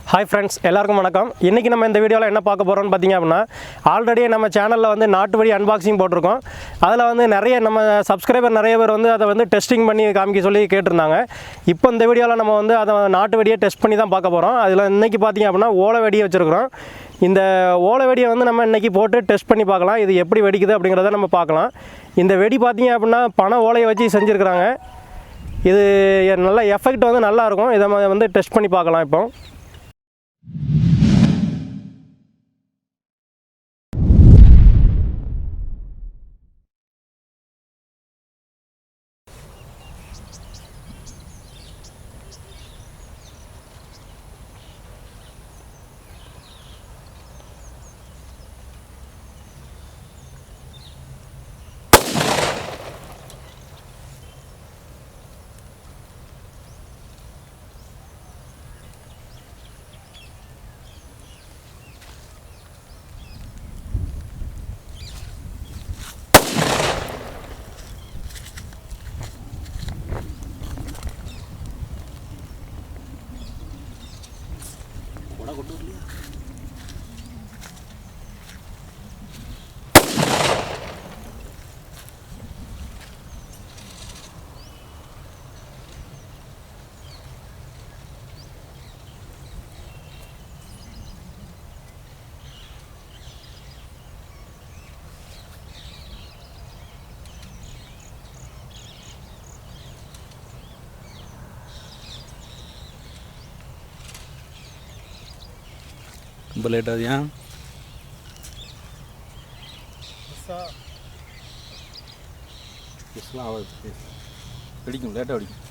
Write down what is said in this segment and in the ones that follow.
Hi friends, எல்லாருக்கும் வணக்கம். இன்றைக்கி நம்ம இந்த வீடியோவில் என்ன பார்க்க போகிறோம்னு பார்த்திங்க அப்படின்னா, ஆல்ரெடி நம்ம சேனலில் வந்து நாட்டு வெடி அன்பாக்சிங் போட்டிருக்கோம். அதில் வந்து நிறைய நம்ம சப்ஸ்கிரைபர் நிறைய பேர் வந்து அதை வந்து டெஸ்டிங் பண்ணி காமிக்க சொல்லி கேட்டிருந்தாங்க. இப்போ இந்த வீடியோவில் நம்ம வந்து அதை நாட்டு வெடியை டெஸ்ட் பண்ணி தான் பார்க்க போகிறோம். அதில் இன்றைக்கி பார்த்திங்க அப்படின்னா ஓலை வெடியை வச்சுருக்கிறோம். இந்த ஓலை வெடியை வந்து நம்ம இன்றைக்கி போட்டு டெஸ்ட் பண்ணி பார்க்கலாம். இது எப்படி வெடிக்குது அப்படிங்கிறத நம்ம பார்க்கலாம். இந்த வெடி பார்த்திங்க அப்படின்னா பனை ஓலையை வச்சு செஞ்சுருக்குறாங்க. இது நல்ல எஃபெக்ட் வந்து நல்லாயிருக்கும். இதை வந்து டெஸ்ட் பண்ணி பார்க்கலாம். இப்போ ரொம்ப லேட் ஆகுதியா? வெடிக்கும், லேட்டாக வெடிக்கும்.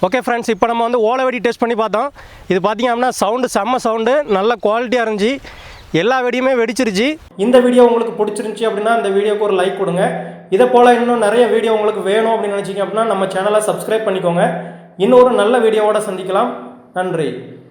ஓகே ஃப்ரெண்ட்ஸ், இப்போ நம்ம வந்து ஓலை வெடி டெஸ்ட் பண்ணி பார்த்தோம். இது பார்த்திங்க அப்படின்னா சவுண்டு செம்ம சவுண்டு, நல்ல குவாலிட்டியாக இருந்துச்சு. எல்லா வெடியுமே வெடிச்சிருச்சு. இந்த வீடியோ உங்களுக்கு பிடிச்சிருந்துச்சி அப்படின்னா இந்த வீடியோக்கு ஒரு லைக் கொடுங்க. இதை போல் இன்னும் நிறைய வீடியோ உங்களுக்கு வேணும் அப்படின்னு நினச்சிங்க அப்படின்னா நம்ம சேனலை சப்ஸ்கிரைப் பண்ணிக்கோங்க. இன்னொரு நல்ல வீடியோவோடு சந்திக்கலாம். நன்றி.